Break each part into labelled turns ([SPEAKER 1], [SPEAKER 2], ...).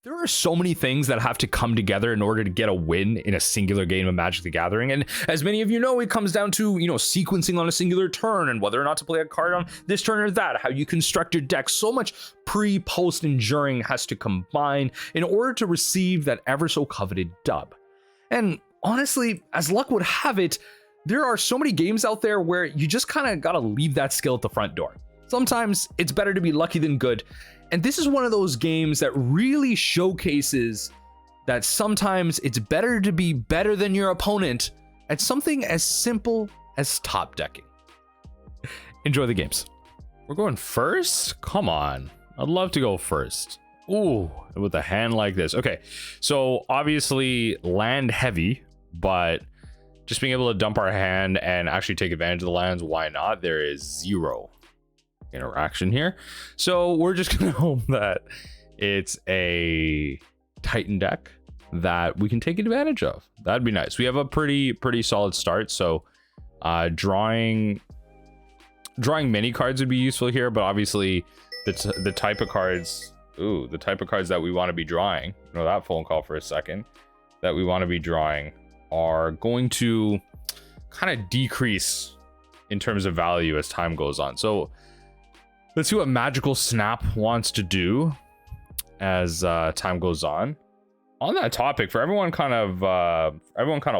[SPEAKER 1] There are so many things that have to come together in order to get a win in a singular game of Magic the Gathering. And as many of you know, it comes down to, sequencing on a singular turn and whether or not to play a card on this turn or that, how you construct your deck. So much pre, post, and during has to combine in order to receive that ever so coveted dub. And honestly, as luck would have it, there are so many games out there where you just kind of got to leave that skill at the front door. Sometimes it's better to be lucky than good. And this is one of those games that really showcases that sometimes it's better to be better than your opponent at something as simple as top decking. Enjoy the games. We're going first? Come on. I'd love to go first. Ooh, with a hand like this. Okay, so obviously land heavy, but just being able to dump our hand and actually take advantage of the lands, why not? There is zero interaction here, so we're just gonna hope that it's a Titan deck that we can take advantage of. That'd be nice. We have a pretty solid start, so drawing many cards would be useful here, but obviously the type of cards that we want to be drawing, that phone call for a second, that we want to be drawing are going to kind of decrease in terms of value as time goes on. So let's see what Magical Snap wants to do as time goes on. On that topic, for everyone kind of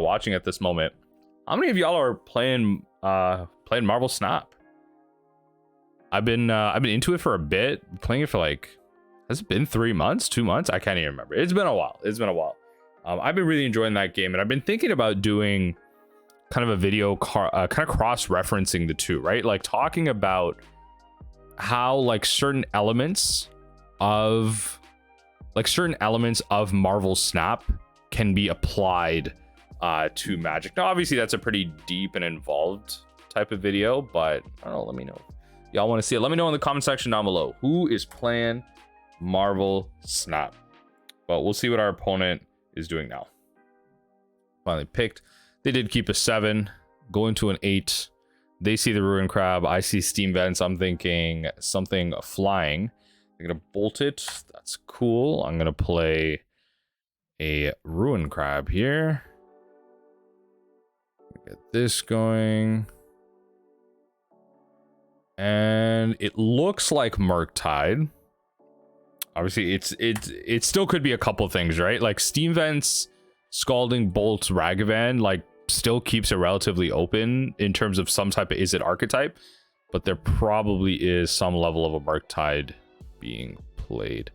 [SPEAKER 1] watching at this moment, how many of y'all are playing Marvel Snap? I've been into it for a bit, playing it for has it been 3 months, 2 months? I can't even remember. It's been a while. I've been really enjoying that game, and I've been thinking about doing kind of a video kind of cross-referencing the two, right? Like talking about how certain elements of Marvel Snap can be applied to Magic. Now obviously that's a pretty deep and involved type of video, but I don't know, let me know. Y'all want to see it? Let me know in the comment section down below who is playing Marvel Snap. But we'll see what our opponent is doing now. Finally picked. They did keep a 7, going to an 8. They see the Ruin Crab. I see Steam Vents. I'm thinking something flying. I'm gonna bolt it. That's cool. I'm gonna play a Ruin Crab here. Get this going. And it looks like Murktide. Obviously, it still could be a couple things, right? Like Steam Vents, Scalding Bolts, Ragavan, still keeps it relatively open in terms of some type of Izzet archetype, but there probably is some level of a Murktide being played.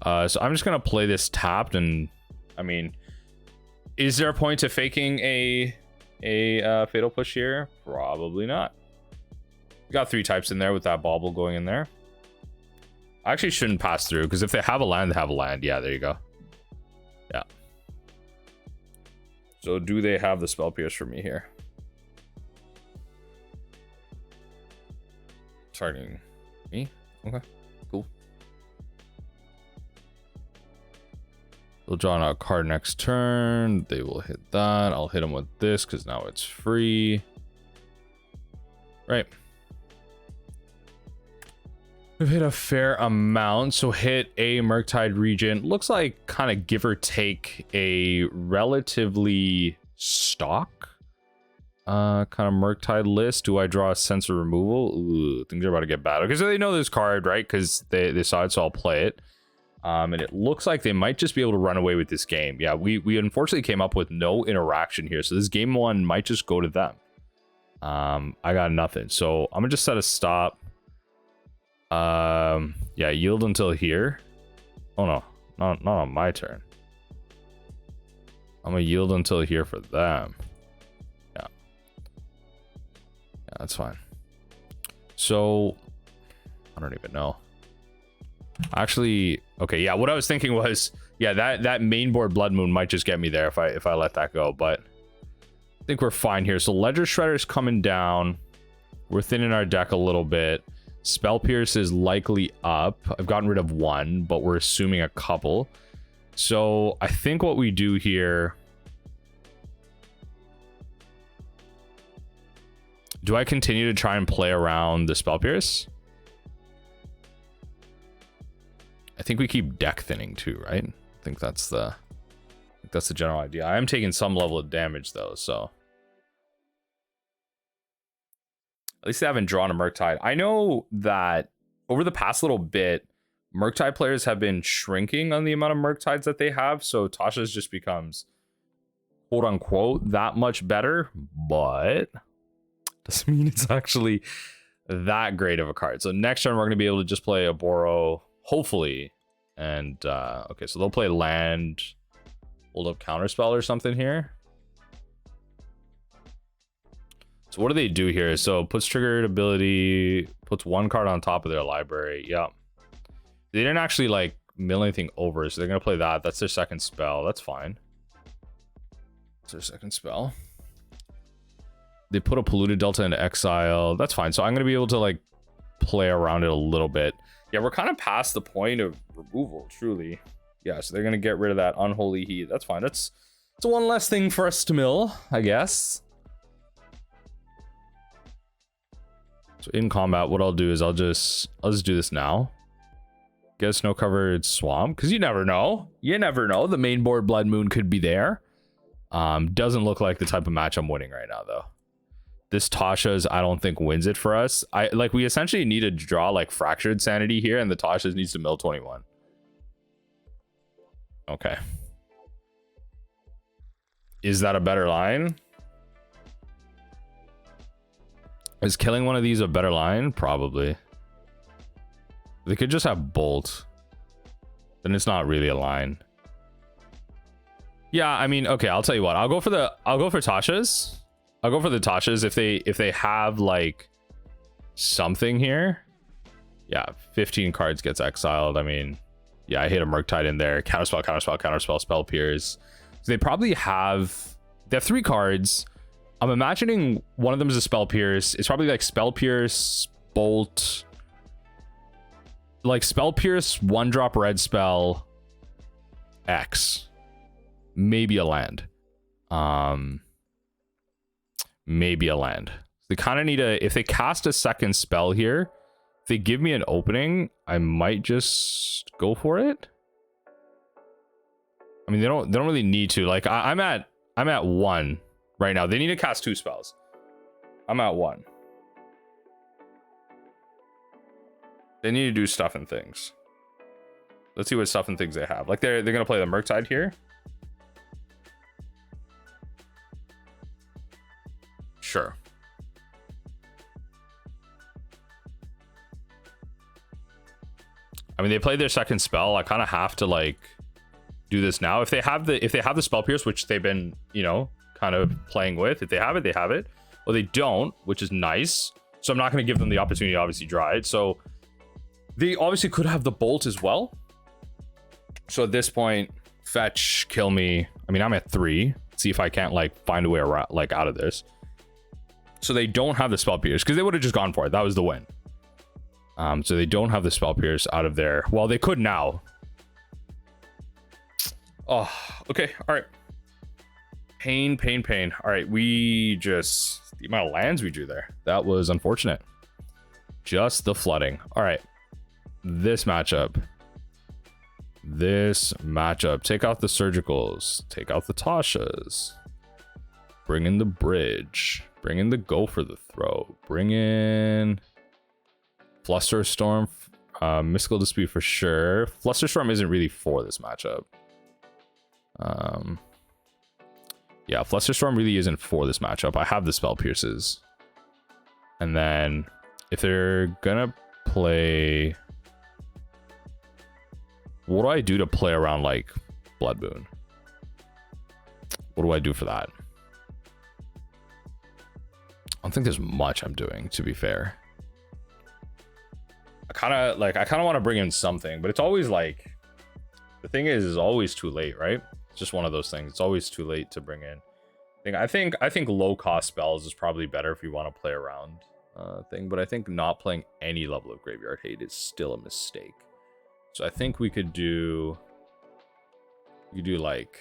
[SPEAKER 1] So I'm just gonna play this tapped, and I mean, is there a point to faking a Fatal Push here? Probably not. We got 3 types in there with that Bauble going in there. I actually shouldn't pass through, because if they have a land, they have a land. Yeah, there you go. Yeah. So do they have the Spell Pierce for me here? Targeting me? Okay, cool. They'll draw out a card next turn. They will hit that. I'll hit them with this because now it's free. Right. We've hit a fair amount, so hit a Murktide Regent. Looks like kind of give or take a relatively stock kind of Murktide list. Do I draw a Sense of Removal? Ooh, things are about to get bad. Okay, so they know this card, right? Because they saw it, so I'll play it. And it looks like they might just be able to run away with this game. Yeah, we unfortunately came up with no interaction here, so this game 1 might just go to them. I got nothing, so I'm gonna just set a stop. Yeah, yield until here. Oh no, not on my turn. I'm gonna yield until here for them. Yeah, that's fine. So I don't even know. Actually, okay, yeah, what I was thinking was, yeah, that Mainboard Blood Moon might just get me there if I let that go, but I think we're fine here. So Ledger Shredder's coming down. We're thinning our deck a little bit. Spell Pierce is likely up. I've gotten rid of 1, but we're assuming a couple. So I think what we do here... Do I continue to try and play around the Spell Pierce? I think we keep deck thinning too, right? I think that's the general idea. I am taking some level of damage though, so at least I haven't drawn a Murktide. I know that over the past little bit, Murktide players have been shrinking on the amount of Murktides that they have, so Tasha's just becomes quote unquote that much better, but doesn't mean it's actually that great of a card. So next turn we're going to be able to just play Oboro, hopefully, and okay, so they'll play land, hold up counterspell or something here. So what do they do here? So puts triggered ability, puts one card on top of their library. Yep. They didn't actually like mill anything over, so they're gonna play that. That's their second spell. That's fine. That's their second spell. They put a Polluted Delta into exile. That's fine. So I'm gonna be able to like play around it a little bit. Yeah, we're kind of past the point of removal, truly. Yeah, so they're gonna get rid of that Unholy Heat. That's fine. It's one less thing for us to mill, I guess. So in combat, what I'll do is I'll just do this now. Get a snow covered swamp, because you never know. You never know. The main board Blood Moon could be there. Doesn't look like the type of match I'm winning right now though. This Tasha's I don't think wins it for us. We essentially need to draw like Fractured Sanity here, and the Tasha's needs to mill 21. Okay. Is that a better line? Is killing one of these a better line? Probably. They could just have Bolt. Then it's not really a line. Yeah, I mean, okay, I'll tell you what. I'll go for Tasha's. I'll go for the Tasha's if they have like something here. Yeah, 15 cards gets exiled. I mean, yeah, I hit a Murktide in there. Counterspell, counterspell, counterspell, Spell Pierce. So they probably have 3 cards. I'm imagining one of them is a Spell Pierce. It's probably like Spell Pierce, Bolt, like Spell Pierce, 1-drop red spell, X, maybe a land. Maybe a land. They kind of need if they cast a second spell here, if they give me an opening, I might just go for it. I mean, they don't really need to. Like I'm at 1 right now. They need to cast 2 spells. I'm at 1. They need to do stuff and things. Let's see what stuff and things they have. Like they're gonna play the Murktide here. Sure. I mean, they played their second spell. I kind of have to like do this now. If they have the Spell Pierce, which they've been, you know, kind of playing with. If they have it, they have it. Well, they don't, which is nice. So I'm not going to give them the opportunity to obviously draw it. So they obviously could have the Bolt as well. So at this point, fetch, kill me. I mean, I'm at 3. See if I can't like find a way around, like out of this. So they don't have the Spell Pierce because they would have just gone for it. That was the win. So they don't have the Spell Pierce out of there. Well, they could now. Oh, okay. All right. Pain. All right. The amount of lands we drew there. That was unfortunate. Just the flooding. All right. This matchup. Take out the surgicals. Take out the Tashas. Bring in the bridge. Bring in the go for the throw. Bring in Flusterstorm. Mystical Dispute for sure. Flusterstorm isn't really for this matchup. Yeah, Flusterstorm really isn't for this matchup. I have the Spell Pierces. And then if they're gonna play, what do I do to play around like Blood Moon? What do I do for that? I don't think there's much I'm doing, to be fair. I kind of want to bring in something, but it's always like, the thing is it's always too late, right? It's just one of those things. It's always too late to bring in. I think low cost spells is probably better if you want to play around thing, but I think not playing any level of Graveyard Hate is still a mistake. So I think we could do like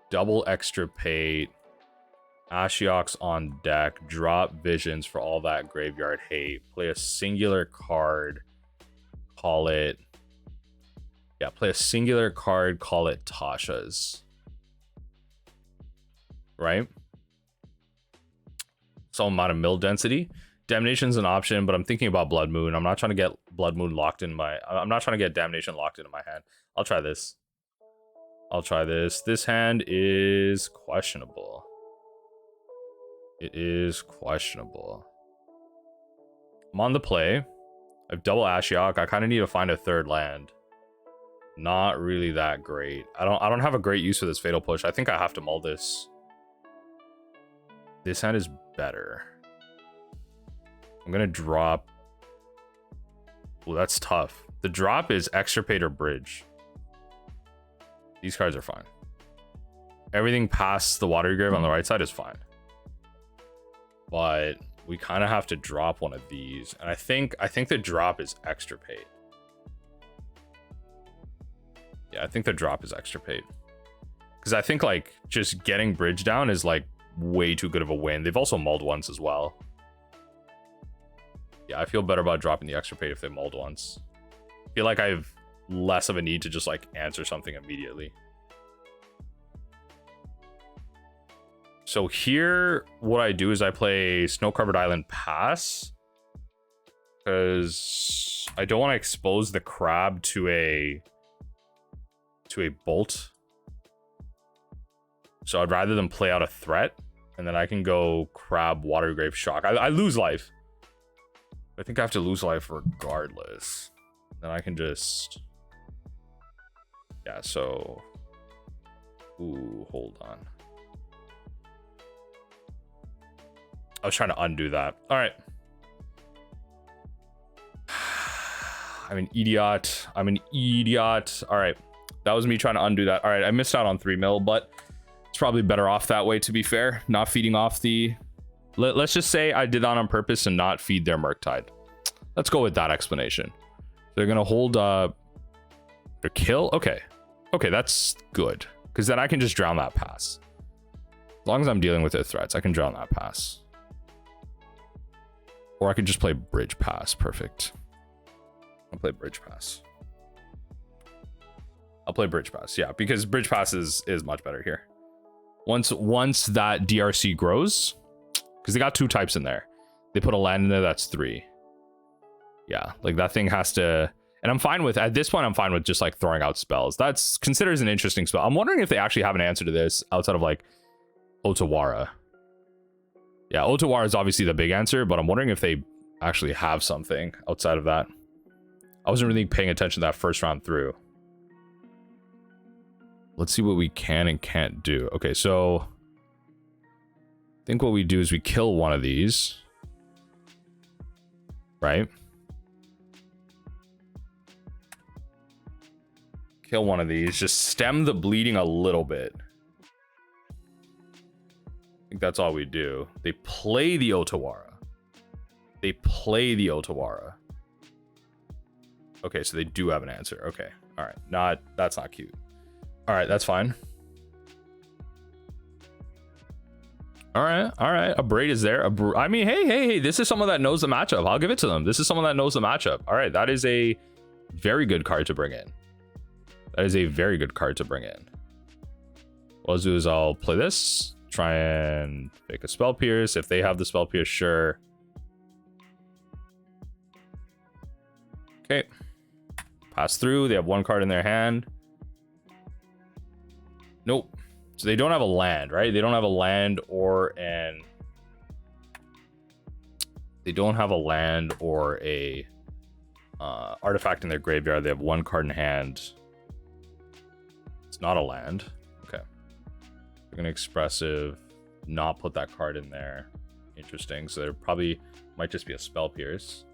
[SPEAKER 1] double Extirpate, Ashiok's on deck, drop Visions for all that Graveyard Hate, play a singular card, call it Yeah, play a singular card, call it Tasha's. Right? Some amount of mill density. Damnation's an option, but I'm thinking about Blood Moon. I'm not trying to get Blood Moon locked in my... I'm not trying to get Damnation locked into my hand. I'll try this. I'll try this. This hand is questionable. It is questionable. I'm on the play. I have double Ashiok. I kind of need to find a third land. Not really that great. I don't have a great use for this Fatal Push. I think I have to mull this. This hand is better. I'm gonna drop. Oh, that's tough. The drop is Extirpate or Bridge. These cards are fine. Everything past the Watery Grave on the right side is fine. But we kind of have to drop one of these. And I think the drop is Extirpate. Yeah, I think the drop is Extirpate. Because I think like just getting Bridge down is like way too good of a win. They've also mulled once as well. Yeah, I feel better about dropping the Extirpate if they mulled once. I feel like I have less of a need to just like answer something immediately. So here, what I do is I play Snow Covered Island Pass. Because I don't want to expose the crab to a bolt. So I'd rather than play out a threat. And then I can go crab, Watery Grave, Shock. I lose life. I think I have to lose life regardless. Then I can just... Yeah, so... Ooh, hold on. I was trying to undo that. All right. I'm an idiot. I'm an idiot. All right. That was me trying to undo that. All right. I missed out on 3 mil, but it's probably better off that way, to be fair. Not feeding off the... Let's just say I did that on purpose and not feed their Murktide. Let's go with that explanation. They're going to hold their kill. Okay. Okay, that's good. Because then I can just drown that pass. As long as I'm dealing with their threats, I can drown that pass. Or I could just play Bridge Pass. Perfect. I'll play Bridge Pass. I'll play Bridge Pass. Yeah, because Bridge Pass is much better here. Once that DRC grows, because they got 2 types in there. They put a land in there that's 3. Yeah, like that thing has to... And I'm fine with... At this point, I'm fine with just like throwing out spells. That's considered as an interesting spell. I'm wondering if they actually have an answer to this outside of like Otawara. Yeah, Otawara is obviously the big answer, but I'm wondering if they actually have something outside of that. I wasn't really paying attention to that first round through. Let's see what we can and can't do. Okay, so I think what we do is we kill one of these. Right? Kill one of these. Just stem the bleeding a little bit. I think that's all we do. They play the Otawara. They play the Otawara. Okay, so they do have an answer. Okay. All right. That's not cute. All right, that's fine. All right. A Braid is there. I mean, hey, this is someone that knows the matchup. I'll give it to them. This is someone that knows the matchup. All right, that is a very good card to bring in. That is a very good card to bring in. What I'll do is I'll play this. Try and make a Spell Pierce. If they have the Spell Pierce, sure. Okay. Pass through. They have 1 card in their hand. Nope. So they don't have a land, right? They don't have a land or an... They don't have a land or a artifact in their graveyard. They have 1 card in hand. It's not a land. Okay. They're gonna expressive, not put that card in there. Interesting. So there probably might just be a Spell Pierce.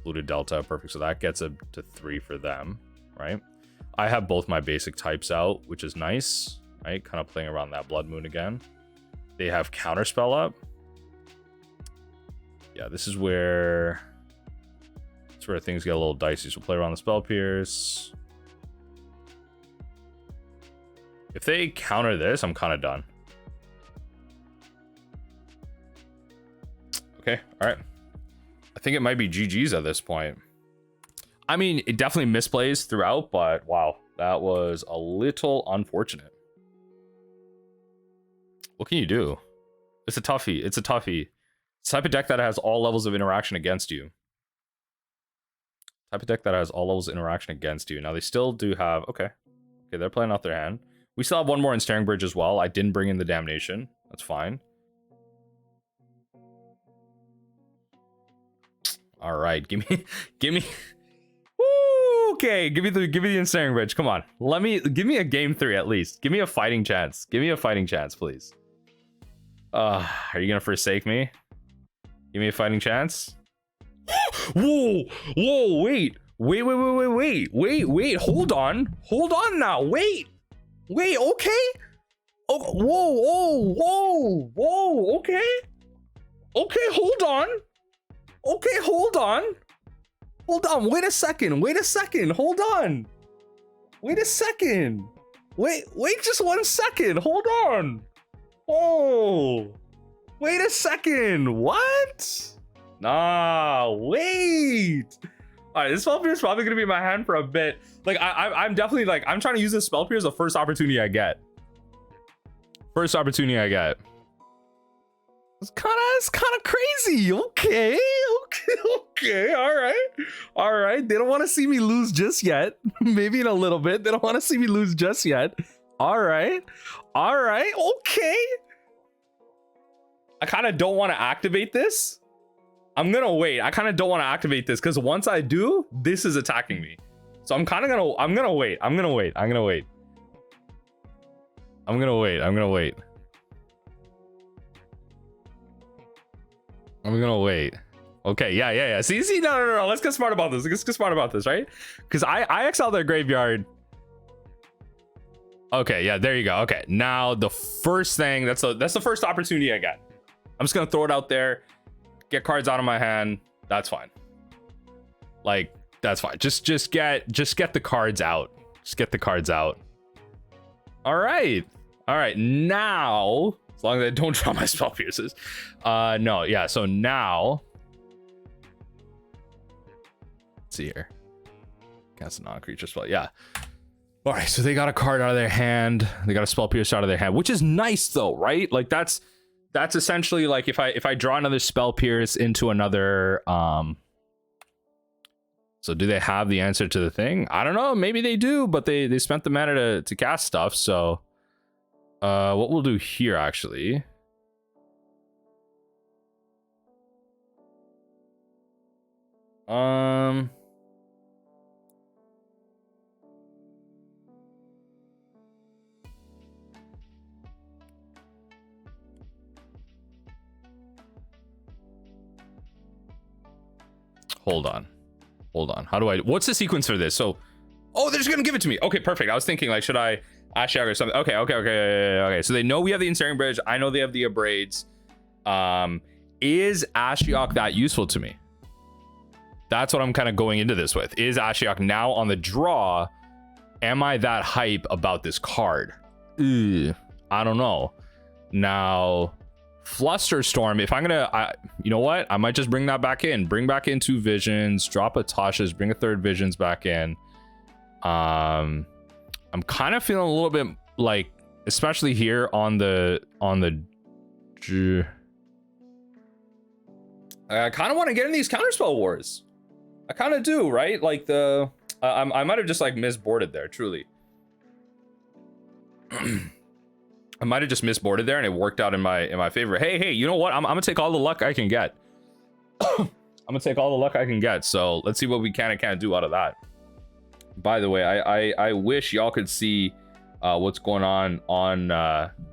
[SPEAKER 1] Polluted Delta, perfect. So that gets up to 3 for them, right? I have both my basic types out, which is nice, right? Kind of playing around that Blood Moon again. They have Counterspell up. Yeah, this is where things get a little dicey. So play around the Spell Pierce. If they counter this, I'm kind of done. Okay, all right. I think it might be GG's at this point. I mean, it definitely misplays throughout, but wow. That was a little unfortunate. What can you do? It's a toughie. It's a toughie. It's the type of deck that has all levels of interaction against you. Type of deck that has all levels of interaction against you. Now they still do have... Okay, they're playing off their hand. We still have one more Ensnaring Bridge as well. I didn't bring in the Damnation. That's fine. All right, give me. Woo, okay, give me the Ensnaring Bridge. Come on, give me a game 3 at least. Give me a fighting chance. Give me a fighting chance, please. Are you gonna forsake me? Give me a fighting chance. Whoa, wait, hold on now, wait, okay. Oh, whoa, okay, hold on. Okay, hold on, wait a second, hold on. Wait just 1 second, hold on. Oh, wait a second, what? Nah, wait. All right, this spell pierce is probably gonna be in my hand for a bit. Like, I'm definitely like, I'm trying to use this spell pierce the first opportunity I get. It's kind of crazy. Okay, all right. They don't want to see me lose just yet. Maybe in a little bit. They don't want to see me lose just yet. All right, okay. I kind of don't want to activate this. I'm gonna wait. I kind of don't want to activate this because once I do, this is attacking me. So I'm gonna wait. Okay, yeah. See, no. Let's get smart about this. Right? Because I exiled their graveyard. Okay, yeah, there you go. Okay, now the first thing, that's the first opportunity I get. I'm just gonna throw it out there. Get cards out of my hand. That's fine. Like, that's fine. Just get the cards out. All right. Now, as long as I don't draw my spell pierces. No, yeah. So now, let's see here. Cast a non-creature spell. Yeah. All right. So they got a card out of their hand. They got a spell pierce out of their hand, which is nice though, right? Like that's essentially like if I draw another spell pierce into another so do they have the answer to the thing? I don't know, maybe they do, but they spent the mana to cast stuff. So what we'll do here actually, hold on. How do what's the sequence for this? So, oh, they're just gonna give it to me. Okay, perfect. I was thinking like, should I Ashiok or something? Okay. So they know we have the Ensnaring Bridge. I know they have the Abrades. Is Ashiok that useful to me? That's what I'm kind of going into this with. Is Ashiok now on the draw? Am I that hype about this card? I don't know. Now, Flusterstorm, if I'm gonna, you know what? I might just bring that back in. Bring back in 2 visions, drop a Tasha's, bring a 3rd visions back in. I'm kind of feeling a little bit like, especially here on the I kind of want to get in these counterspell wars. I kind of do, right? Like I might have just like misboarded there, truly. I might have just misboarded there and it worked out in my favor. Hey, you know what? I'm gonna take all the luck I can get. So let's see what we can and can't do out of that. By the way, I wish y'all could see what's going on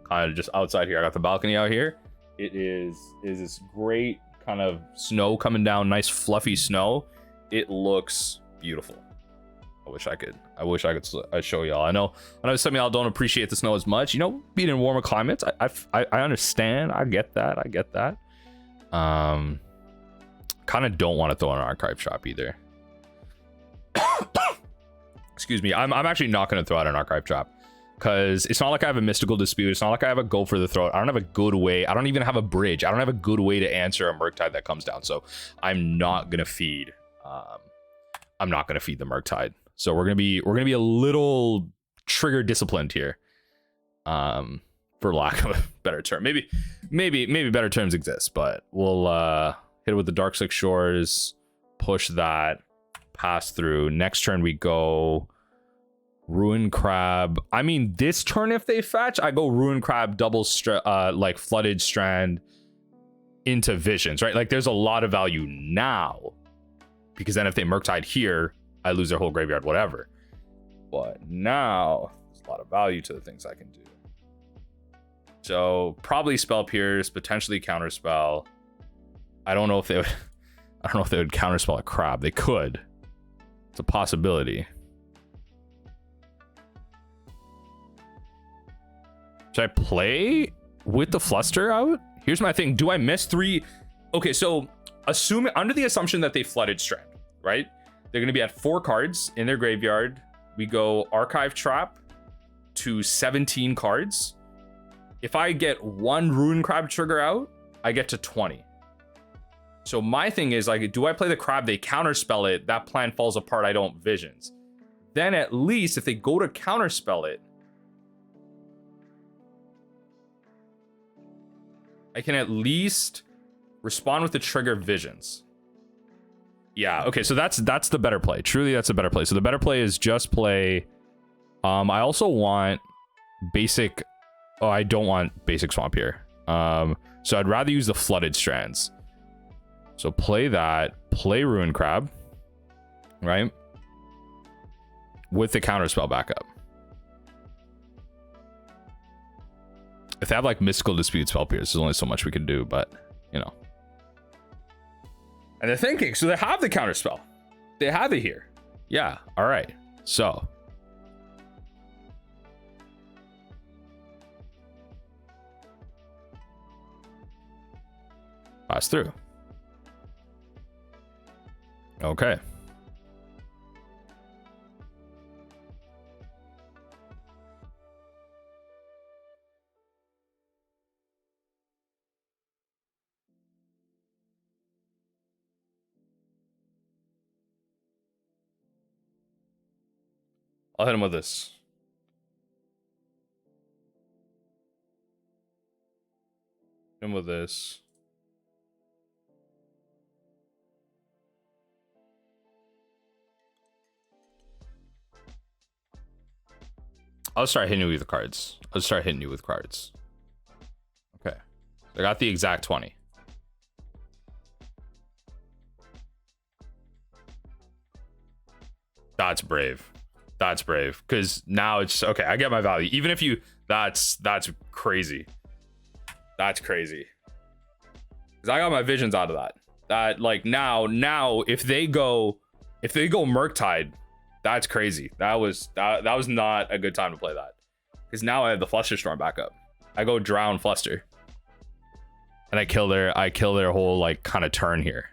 [SPEAKER 1] kind of just outside here. I got the balcony out here. It is this great kind of snow coming down, nice fluffy snow. It looks beautiful. I wish I could show y'all. I know some of y'all don't appreciate the snow as much, you know, being in warmer climates. I understand. I get that. Kind of don't want to throw in an archive trap either. Excuse me. I'm actually not going to throw out an archive trap because it's not like I have a mystical dispute. It's not like I have a go for the throat. I don't have a good way. I don't even have a bridge. I don't have a good way to answer a Murktide that comes down. So I'm not going to feed. I'm not going to feed the Murktide. So we're gonna be a little trigger disciplined here. For lack of a better term. Maybe better terms exist, but we'll hit it with the Darkslick Shores, push that, pass through. Next turn we go Ruin Crab. I mean, this turn if they fetch, I go Ruin Crab, double like Flooded Strand into Visions, right? Like there's a lot of value now, because then if they Murktide here, I lose their whole graveyard, whatever. But now there's a lot of value to the things I can do. So probably Spell Pierce, potentially Counterspell. I don't know if they would Counterspell a Crab. They could. It's a possibility. Should I play with the Fluster out? Here's my thing. Do I miss 3? Okay, so under the assumption that they Flooded Strand, right? They're going to be at 4 cards in their graveyard. We go Archive Trap to 17 cards. If I get 1 Ruin Crab trigger out, I get to 20. So my thing is, like, do I play the Crab? They counterspell it. That plan falls apart. I don't Visions. Then at least if they go to counterspell it, I can at least respond with the trigger Visions. Yeah, okay, so that's the better play. Truly, that's a better play. So the better play is just play. I also want basic. Oh, I don't want basic Swamp here. So I'd rather use the Flooded Strands. So play that. Play Ruin Crab. Right? With the Counterspell backup. If they have like Mystical Dispute Spell Pierce, there's only so much we can do, but you know. And they're thinking, so they have the Counterspell. They have it here. Yeah, alright. So pass through. Okay. I'll hit him with this. Hit him with this. I'll start hitting you with the cards. Okay. I got the exact 20. That's brave. That's brave. Because now it's okay. I get my value. Even if you that's crazy. That's crazy. Because I got my Visions out of that. That like now if they go Murktide, that's crazy. That was not a good time to play that. Because now I have the Flusterstorm backup. I go drown Fluster. And I kill their whole like kind of turn here.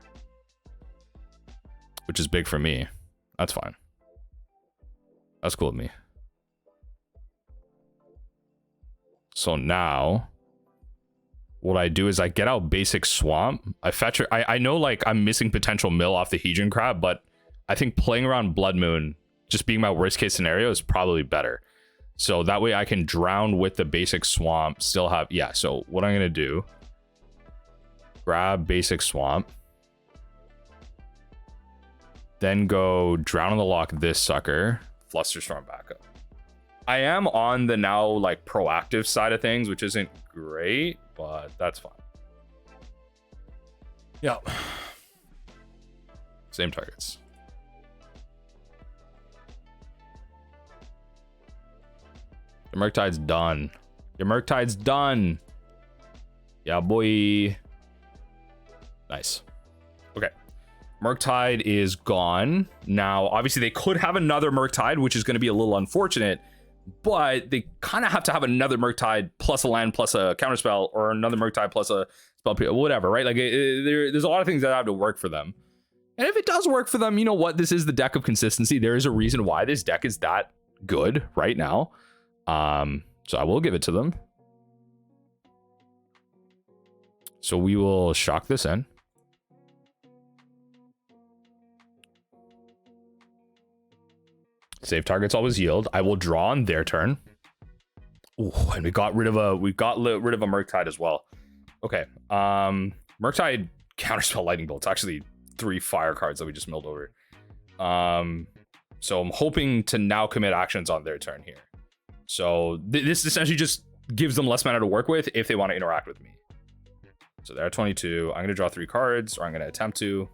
[SPEAKER 1] Which is big for me. That's fine. That's cool with me. So now what I do is I get out basic Swamp. I fetch. I know like I'm missing potential mill off the Hedron Crab, but I think playing around Blood Moon, just being my worst case scenario, is probably better. So that way I can drown with the basic Swamp, still have, yeah. So what I'm gonna do, grab basic Swamp, then go drown on the Loch this sucker, Flusterstorm backup. I am on the now like proactive side of things, which isn't great, but that's fine. Yeah. Same targets. Your Murktide's done. Your Murktide's done. Yeah, boy. Nice. Okay. Murktide is gone. Now, obviously, they could have another Murktide, which is going to be a little unfortunate, but they kind of have to have another Murktide plus a land plus a counterspell, or another Murktide plus a spell, whatever, right? Like, there's a lot of things that have to work for them. And if it does work for them, you know what? This is the deck of consistency. There is a reason why this deck is that good right now. So I will give it to them. So we will shock this in. Save targets always yield. I will draw on their turn. Ooh, and we got rid of a Murktide as well. Okay. Murktide counterspell lightning bolts. Actually 3 fire cards that we just milled over. So I'm hoping to now commit actions on their turn here. So this essentially just gives them less mana to work with if they want to interact with me. So they're at 22. I'm going to draw 3 cards, or I'm going to attempt to.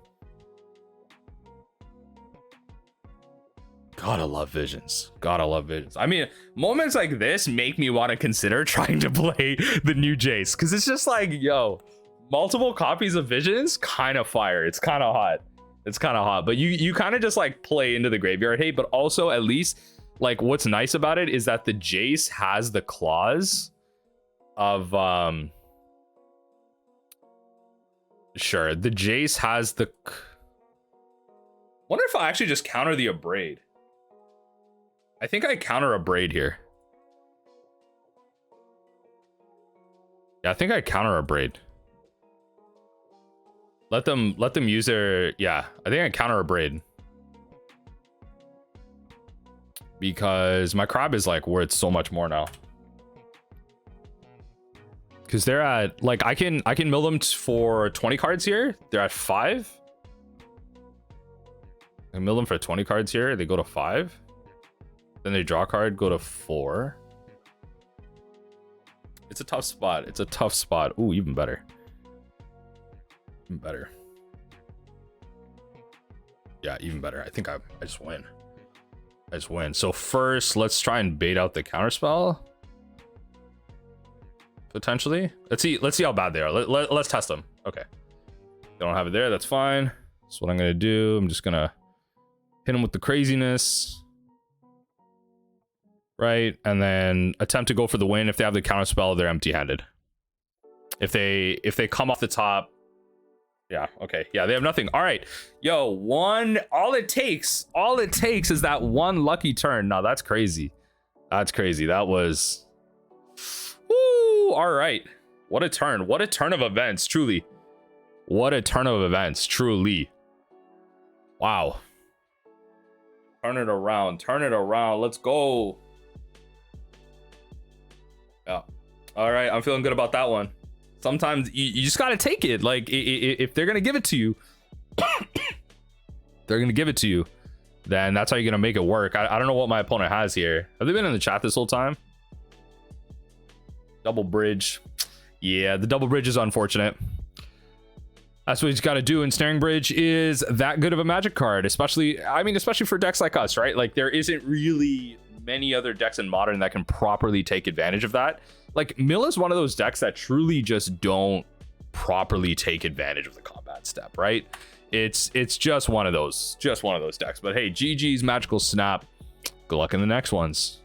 [SPEAKER 1] Gotta love visions. Gotta love visions. I mean, moments like this make me want to consider trying to play the new Jace, because it's just like, yo, multiple copies of visions, kind of fire. It's kind of hot. It's kind of hot, but you kind of just like play into the graveyard hate. But also, at least, like, what's nice about it is that the Jace has the clause of sure, the Jace has the. Wonder if I actually just counter the Abrade. I think I counter Abrade here. Yeah, I think I counter Abrade. Let them use their, yeah, I think I counter Abrade. Because my crab is like worth so much more now. Because they're at, like, I can mill them for 20 cards here. They're at 5. I mill them for 20 cards here. They go to 5. Then they draw a card, go to 4. It's a tough spot. It's a tough spot. Ooh, even better. Even better. Yeah, even better. I think I just win. I just win. So first, let's try and bait out the counterspell. Potentially. Let's see how bad they are. Let's test them. Okay. They don't have it there. That's fine. That's what I'm gonna do. I'm just gonna hit them with the craziness. Right, and then attempt to go for the win. If they have the counterspell, they're empty-handed. If they come off the top, yeah, okay, yeah, they have nothing. All right, yo, all it takes is that one lucky turn. Now that's crazy. That's crazy. That was, woo. All right, what a turn. What a turn of events, truly. What a turn of events, truly. Wow. Turn it around. Turn it around. Let's go. Yeah. All right. I'm feeling good about that one. Sometimes you just got to take it. Like, if they're going to give it to you, they're going to give it to you. Then that's how you're going to make it work. I don't know what my opponent has here. Have they been in the chat this whole time? Double bridge. Yeah, the double bridge is unfortunate. That's what he's got to do. Ensnaring Bridge is that good of a magic card, especially for decks like us, right? Like, there isn't really many other decks in Modern that can properly take advantage of that. Like, Mill is one of those decks that truly just don't properly take advantage of the combat step, right? It's just one of those decks. But hey, GG's Magical Snap. Good luck in the next ones.